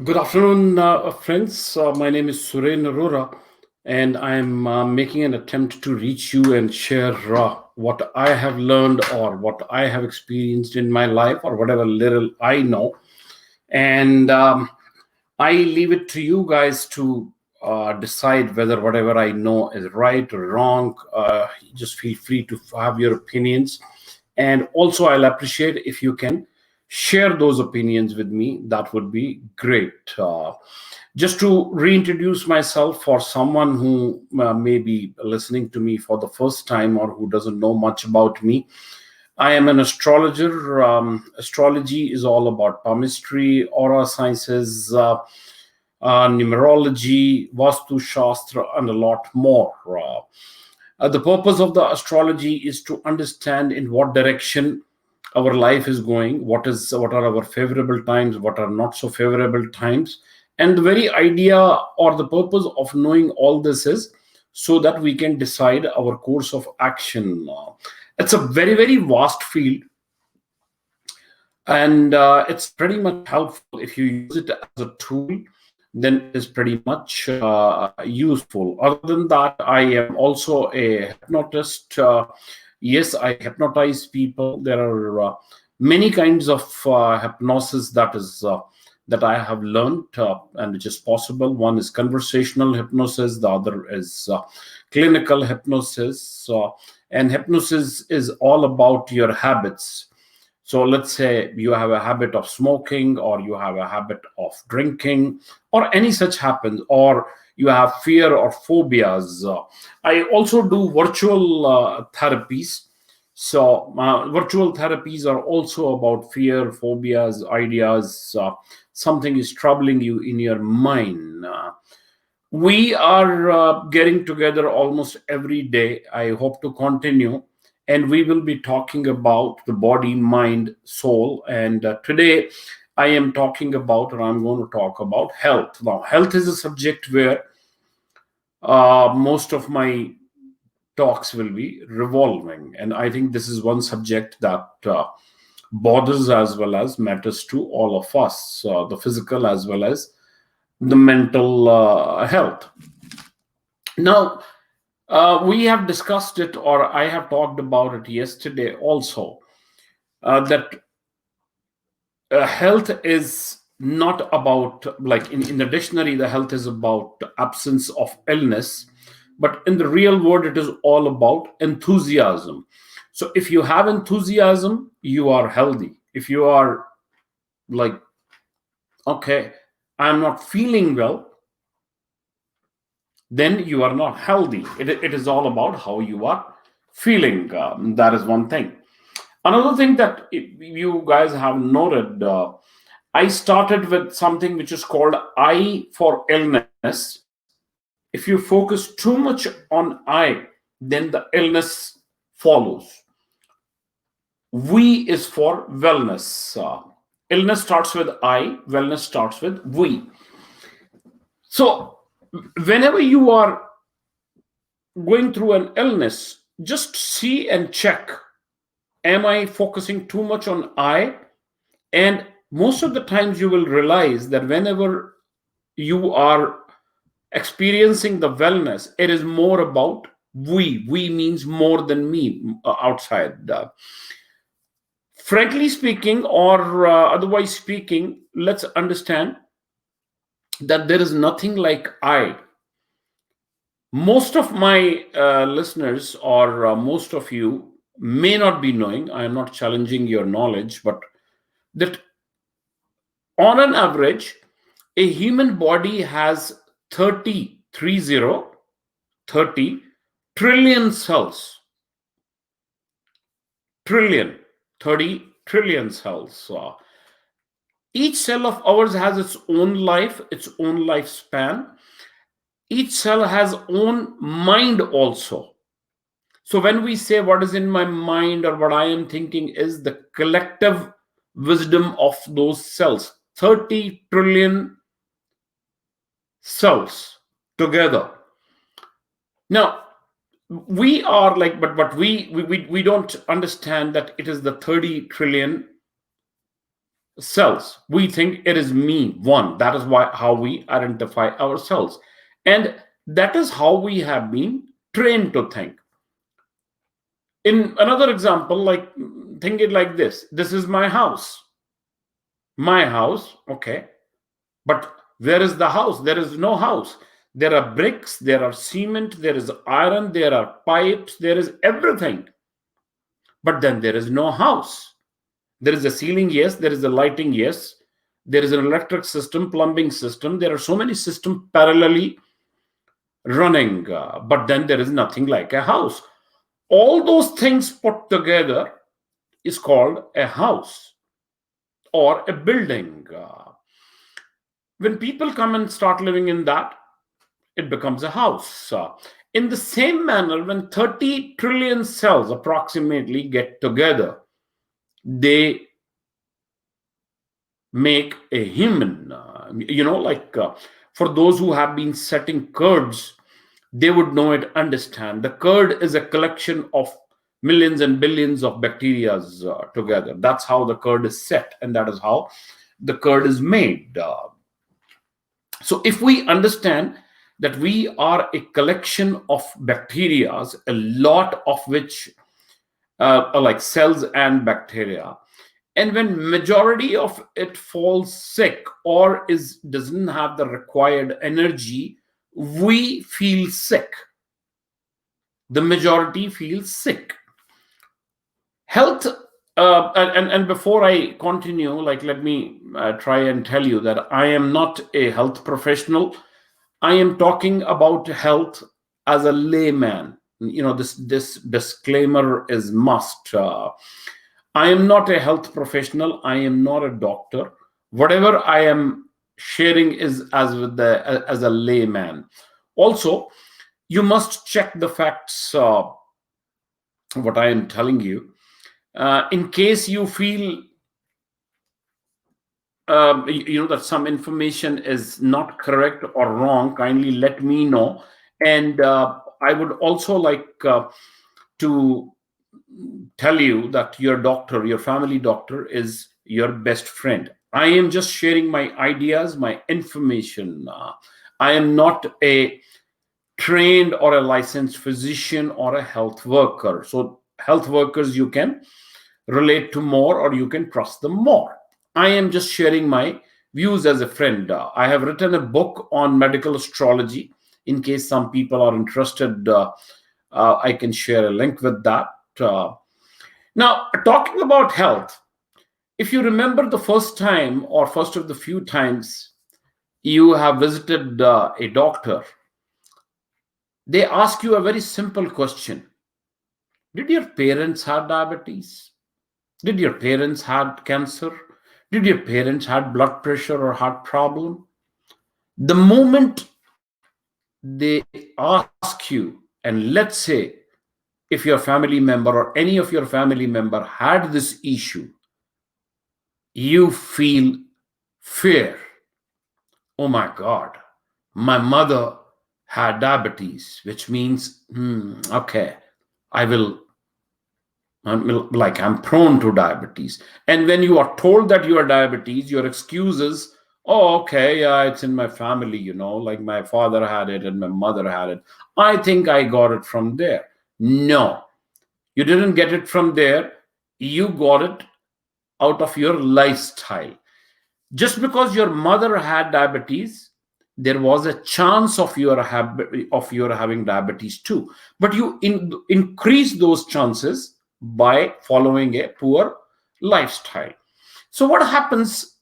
Good afternoon, friends. My name is Suren, and I'm making an attempt to reach you and share what I have learned or what I have experienced in my life or whatever little I know. And I leave it to you guys to decide whether whatever I know is right or wrong. Just feel free to have your opinions. And also, I'll appreciate if you can share those opinions with me. That would be great. Just to reintroduce myself for someone who may be listening to me for the first time or who doesn't know much about me, I am an astrologer. Astrology is all about palmistry, aura sciences, numerology, Vastu Shastra, and a lot more. The purpose of the astrology is to understand in what direction our life is going, what are our favorable times, what are not so favorable times, and the very idea or the purpose of knowing all this is so that we can decide our course of action. It's a very vast field, and it's pretty much helpful if you use it as a tool. Then it is pretty much useful. Other than that, I am also a hypnotist. Yes, I hypnotize people. There are many kinds of hypnosis that I have learned and which is possible. One is conversational hypnosis. The other is clinical hypnosis. And hypnosis is all about your habits. So let's say you have a habit of smoking, or you have a habit of drinking, or any such happens, or you have fear or phobias. I also do virtual therapies. So virtual therapies are also about fear, phobias, ideas. Something is troubling you in your mind. We are getting together almost every day. I hope to continue. And we will be talking about the body, mind, soul. And today I am talking about, or I'm going to talk about health. Now, health is a subject where most of my talks will be revolving. And I think this is one subject that bothers as well as matters to all of us, the physical as well as the mental health. Now, we have discussed it, or I have talked about it yesterday also, that health is not about, like in the dictionary, the health is about absence of illness. But in the real world, it is all about enthusiasm. So if you have enthusiasm, you are healthy. If you are like, okay, I'm not feeling well, then you are not healthy. It is all about how you are feeling. That is one thing. Another thing that you guys have noted, I started with something which is called I for illness. If you focus too much on I, then the illness follows. We is for wellness. Illness starts with I, wellness starts with we. So, whenever you are going through an illness, just see and check, am I focusing too much on I? And most of the times you will realize that whenever you are experiencing the wellness, it is more about we means more than me outside. Frankly speaking, or otherwise speaking, let's understand that there is nothing like I. Most of my listeners, or most of you, may not be knowing, I am not challenging your knowledge, but that on an average, a human body has 30 trillion cells. Trillion, 30 trillion cells. Each cell of ours has its own life, its own lifespan. Each cell has own mind also. So when we say what is in my mind or what I am thinking is the collective wisdom of those cells. 30 trillion cells together. Now, we are like, but we don't understand that it is the 30 trillion cells. We think it is me, one. That is why how we identify ourselves. And that is how we have been trained to think. In another example, like think it like this. This is my house. My house, okay. But where is the house? There is no house. There are bricks, there are cement, there is iron, there are pipes, there is everything. But then there is no house. There is a ceiling, yes. There is a lighting, yes. There is an electric system, plumbing system. There are so many systems parallelly running, but then there is nothing like a house. All those things put together is called a house or a building. When people come and start living in that, it becomes a house. In the same manner, when 30 trillion cells approximately get together, they make a human. For those who have been setting curds, they would know it, understand. The curd is a collection of millions and billions of bacteria together. That's how the curd is set, and that is how the curd is made. So if we understand that we are a collection of bacteria, a lot of which are like cells and bacteria, and when majority of it falls sick or doesn't have the required energy, we feel sick. The majority feels sick. Health, and before I continue, let me try and tell you that I am not a health professional. I am talking about health as a layman. This disclaimer is must. I am not a health professional. I am not a doctor. Whatever I am sharing is as a layman. Also, you must check the facts. What I am telling you, in case you feel that some information is not correct or wrong, kindly let me know. And I would also like to tell you that your doctor, your family doctor, is your best friend. I am just sharing my ideas, my information. I am not a trained or a licensed physician or a health worker. So health workers, you can relate to more or you can trust them more. I am just sharing my views as a friend. I have written a book on medical astrology. In case some people are interested, I can share a link with that. Now, talking about health, if you remember the first time or first of the few times you have visited a doctor, they ask you a very simple question. Did your parents have diabetes? Did your parents have cancer? Did your parents have blood pressure or heart problem? The moment they ask you, and let's say if your family member or any of your family member had this issue, you feel fear. Oh my God, my mother had diabetes, which means, okay, I'm prone to diabetes. And when you are told that you are diabetes, your excuse is, oh, okay, yeah, it's in my family, like my father had it and my mother had it. I think I got it from there. No, you didn't get it from there. You got it out of your lifestyle. Just because your mother had diabetes, there was a chance of your having diabetes too. But you increase those chances by following a poor lifestyle. So what happens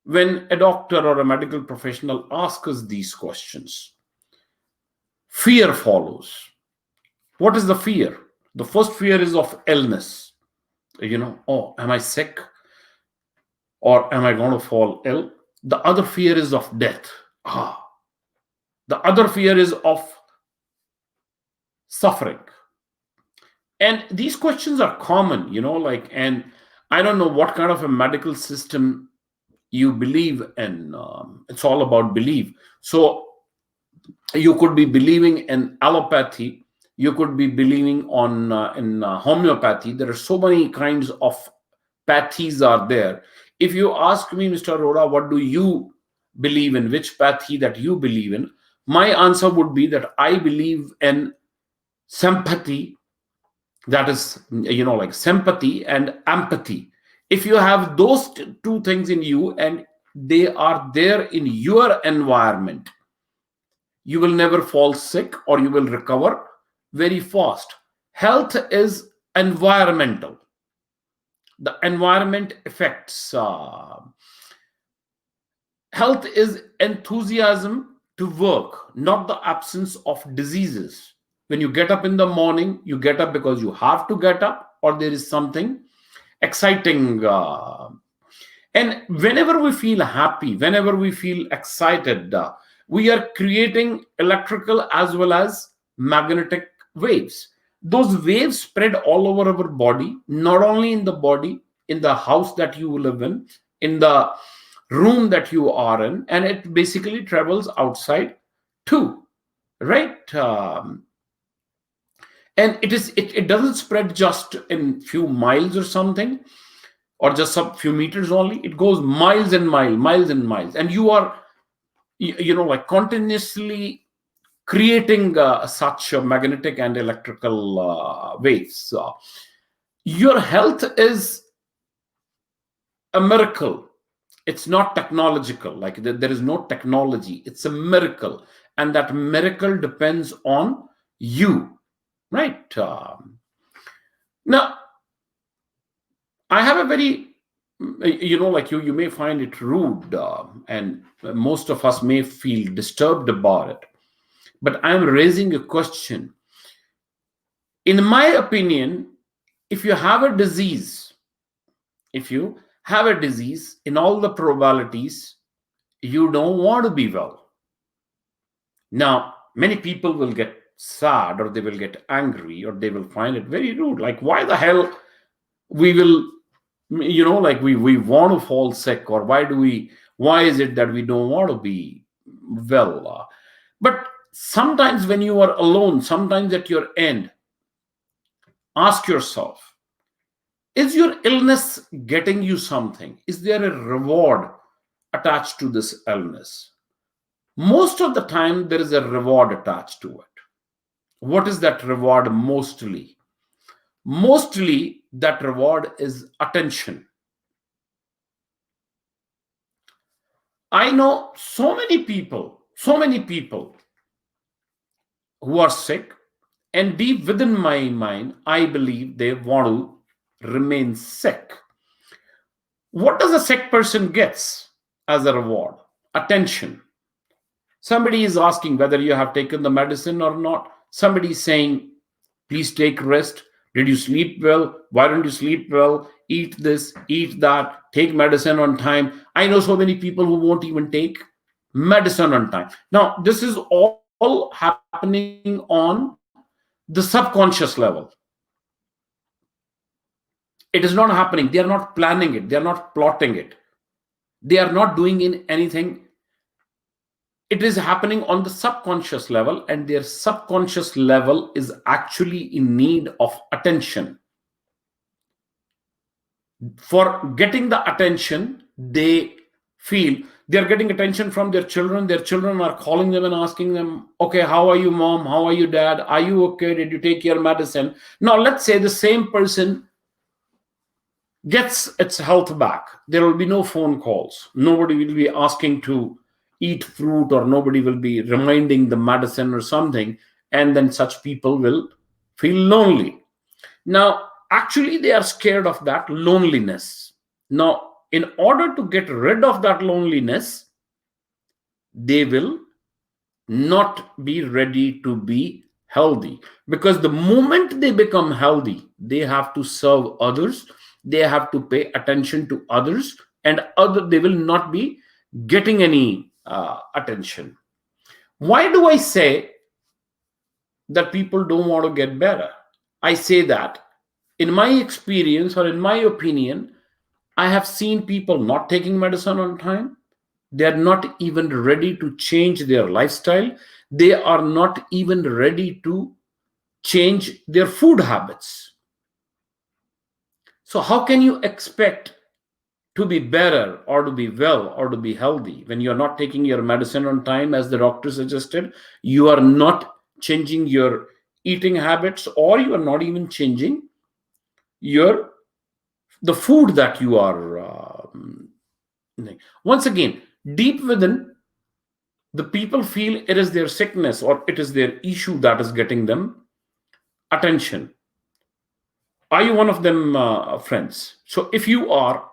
when a doctor or a medical professional asks us these questions? Fear follows. What is the fear? The first fear is of illness. Oh, am I sick? Or am I going to fall ill? The other fear is of death. The other fear is of suffering. And these questions are common, and I don't know what kind of a medical system you believe in. It's all about belief. So you could be believing in allopathy. You could be believing in homeopathy. There are so many kinds of pathies are there. If you ask me, Mr. Arora, what do you believe in, which pathy that you believe in, my answer would be that I believe in sympathy, that is, like sympathy and empathy. If you have those two things in you and they are there in your environment, you will never fall sick or you will recover very fast. Health is environmental. The environment affects. Health is enthusiasm to work, not the absence of diseases. When you get up in the morning, you get up because you have to get up, or there is something exciting. And whenever we feel happy, whenever we feel excited, we are creating electrical as well as magnetic waves. Those waves spread all over our body, not only in the body, in the house that you live in the room that you are in, and it basically travels outside too, right? And it doesn't spread just in few miles or something, or just a few meters only. It goes miles and miles and miles, and you are like continuously creating such magnetic and electrical waves. Your health is a miracle. It's not technological, like there is no technology. It's a miracle, and that miracle depends on you, right? Now, I have a very, like you may find it rude, and most of us may feel disturbed about it, but I'm raising a question. In my opinion, if you have a disease, in all the probabilities, you don't want to be well. Now, many people will get sad, or they will get angry, or they will find it very rude. Like, why the hell we will, like we want to fall sick, or why is it that we don't want to be well? But sometimes when you are alone, sometimes at your end, ask yourself, is your illness getting you something? Is there a reward attached to this illness? Most of the time, there is a reward attached to it. What is that reward mostly? Mostly, that reward is attention. I know so many people who are sick, and deep within my mind, I believe they want to remain sick. What does a sick person gets as a reward? Attention. Somebody is asking whether you have taken the medicine or not. Somebody is saying, please take rest. Did you sleep well? Why don't you sleep well? Eat this, eat that, take medicine on time. I know so many people who won't even take medicine on time. Now, this is all happening on the subconscious level. It is not happening. They are not planning it. They are not plotting it. They are not doing anything. It is happening on the subconscious level, and their subconscious level is actually in need of attention. For getting the attention, they feel they are getting attention from their children. Their children are calling them and asking them, okay, how are you, mom? How are you, dad? Are you okay? Did you take your medicine? Now, let's say the same person gets its health back. There will be no phone calls. Nobody will be asking to eat fruit, or nobody will be reminding the medicine or something. And then such people will feel lonely. Now, actually, they are scared of that loneliness. Now, in order to get rid of that loneliness, they will not be ready to be healthy, because the moment they become healthy, they have to serve others, they have to pay attention to others, and they will not be getting any attention. Why do I say that people don't want to get better? I say that in my experience, or in my opinion, I have seen people not taking medicine on time. They are not even ready to change their lifestyle. They are not even ready to change their food habits. So how can you expect to be better or to be well or to be healthy, when you're not taking your medicine on time as the doctor suggested, you are not changing your eating habits, or you are not even changing your the food that you are once again, deep within, the people feel it is their sickness or it is their issue that is getting them attention. Are you one of them, friends? So if you are,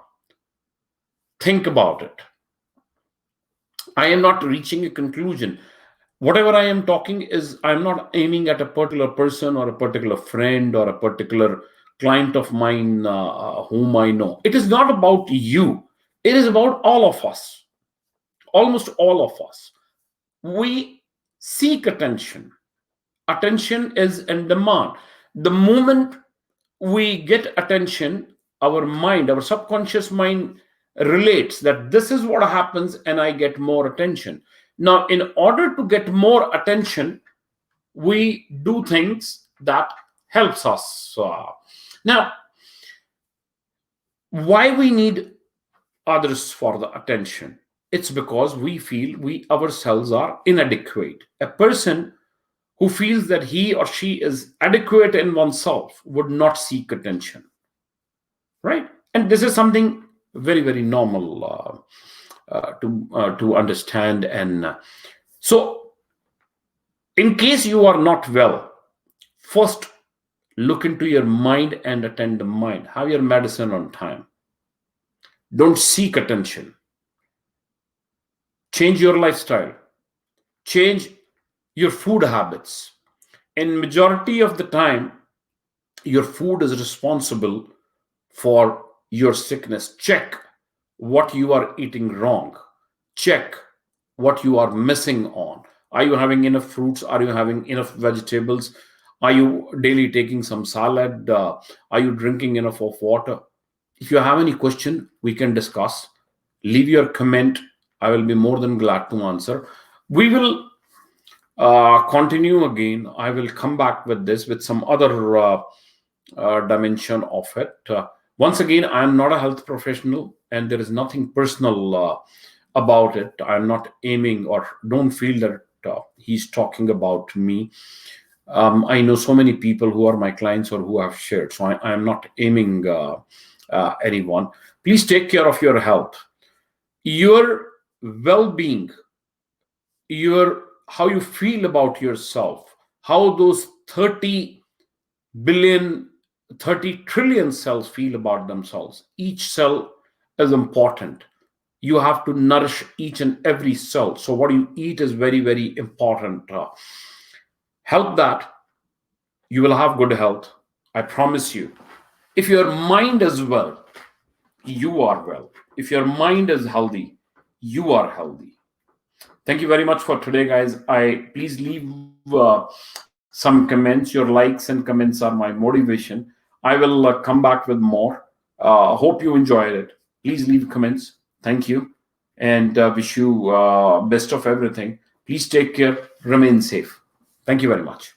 think about it. I am not reaching a conclusion. Whatever I am talking is, I'm not aiming at a particular person or a particular friend or a particular client of mine whom I know. It is not about you. It is about all of us, almost all of us. We seek attention. Attention is in demand. The moment we get attention, our mind, our subconscious mind relates that this is what happens and I get more attention. Now, in order to get more attention, we do things that helps us. Now, why we need others for the attention? It's because we feel we ourselves are inadequate. A person who feels that he or she is adequate in oneself would not seek attention, right? And this is something very, very normal to understand. And so, in case you are not well, first look into your mind and attend the mind. Have your medicine on time. Don't seek attention. Change your lifestyle. Change your food habits. In majority of the time, your food is responsible for your sickness. Check what you are eating wrong. Check what you are missing on. Are you having enough fruits? Are you having enough vegetables? Are you daily taking some salad? Are you drinking enough of water? If you have any question, we can discuss. Leave your comment. I will be more than glad to answer. We will continue again. I will come back with this with some other dimension of it. Once again, I am not a health professional and there is nothing personal about it. I'm not aiming, or don't feel that he's talking about me. I know so many people who are my clients or who have shared. So I am not aiming anyone. Please take care of your health, your well-being, how you feel about yourself, how those 30 billion, 30 trillion cells feel about themselves. Each cell is important. You have to nourish each and every cell. So what you eat is very, very important. Help that, you will have good health. I promise you. If your mind is well, you are well. If your mind is healthy, you are healthy. Thank you very much for today, guys. Please leave some comments. Your likes and comments are my motivation. I will come back with more. Hope you enjoyed it. Please leave comments. Thank you, and wish you best of everything. Please take care. Remain safe. Thank you very much.